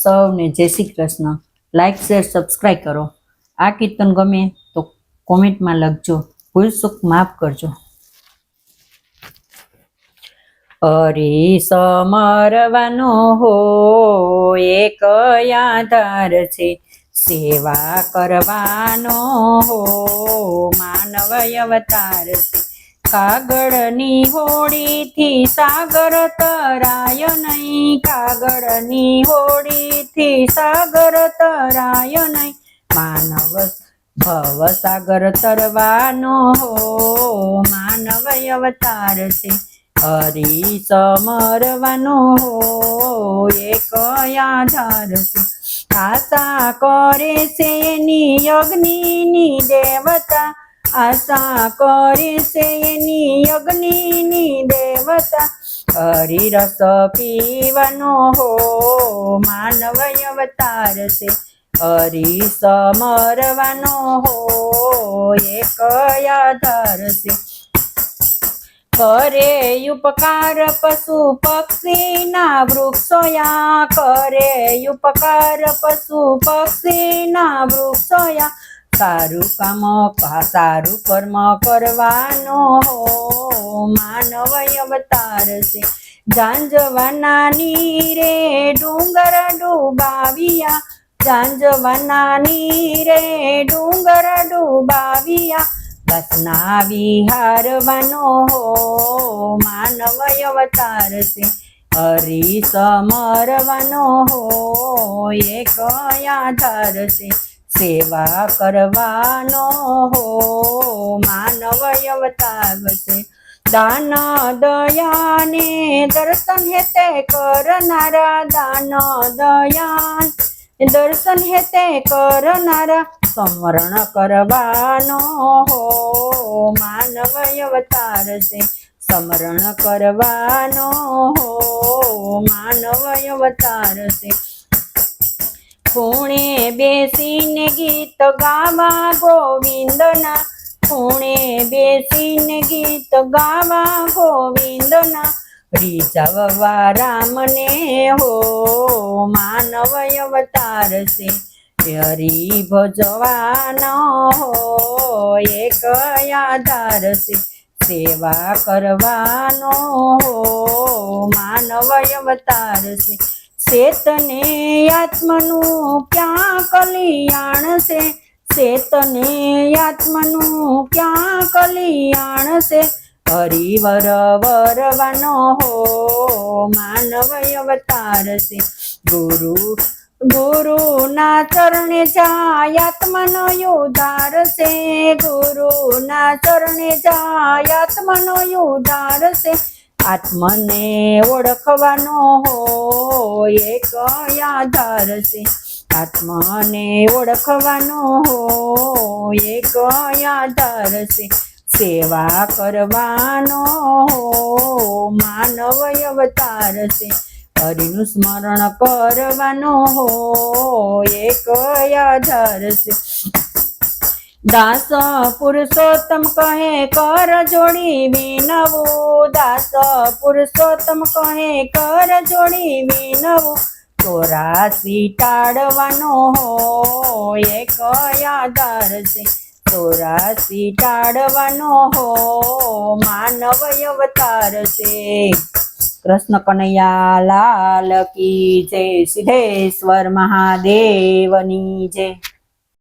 સૌને જય Shri Krishna. Like share subscribe કરો। આ કીર્તન ગમે તો કોમેન્ટમાં લખજો। ભૂલ ચૂક માફ કરજો। હરી સમરવાનો હો એક આધાર છે, સેવા કરવાનો હો માનવ અવતાર છે। કાગળની હોડીથી સાગર તરાય નહીં, કાગળની હોડીથી સાગર તરાય નહીં। માનવ ભવ સાગર તરવાનો હો માનવ અવતાર છે। હરી સમરવાનો હો એક આધાર છે, આશા કરે છે એની અગ્નિની દેવતા, આશા કરે છે એની અગ્નિની દેવતા। હરિરસ પીવાનો હો માનવ અવતાર છે, હરી સમરવાનો હો એક આધાર છે। કરે ઉપકાર પશુ પક્ષીના વૃક્ષોયા, કરે ઉપકાર પશુ પક્ષીના વૃક્ષોયા। સારું કામ સારું કર્મ કરવાનો હો માનવ અવતાર છે। ઝાંઝવાના નીરે ડુંગર ડૂબાવ્યા, ઝાંઝવાના નીરે ડુંગર ડૂબાવ્યા। બસના વિહારવાનો હો માનવ અવતાર છે, હરી સમરવાનો હો એક આધાર છે। સેવા કરવાનો હો માનવ અવતાર છે, દાન દયાને દર્શન હેતે કરનારા, દાન દયાન દર્શન હેતે કરનારા। સ્મરણ કરવાનો હો માનવ અવતાર છે, સ્મરણ કરવાનો હો માનવ અવતાર છે। ખૂણે બેસીને ગીત ગાવા ગોવિંદના, ખૂણે બેસીને ગીત ગાવા ગોવિંદના। રીઝવવા રામને હો માનવ અવતાર છે, હરી ભજવાનો હો એક આધાર છે। સેવા કરવાનો હો માનવ અવતાર છે, ચેતને આત્મનું ક્યાં કલ્યાણ છે, ચેતને આત્મનું ક્યાં કલ્યાણ છે। હરિવર વરવાનો હો માનવ અવતાર છે, ગુરુના ચરણે જાય આત્મનો ઉદ્ધાર છે, ગુરુના ચરણે જાય આત્મનો ઉદ્ધાર છે। આત્મને ઓળખવાનો હો એક આધાર છે, આત્મને ઓળખવાનો હો એક આધાર છે। સેવા કરવાનો હો માનવ અવતાર છે, હરિનું સ્મરણ કરવાનો હો એક આધાર છે। દાસ પુરુષોત્તમ કહે કર જોડી વિનવું, દાસ પુરુષોત્તમ કહે કર જોડી વિનવું। 84 ટાળવાનો હો એક આધાર છે, 84 ટાળવાનો હો માનવ અવતાર છે। કૃષ્ણ કનૈયા લાલ કી જય, સિદ્ધેશ્વર મહાદેવની જય।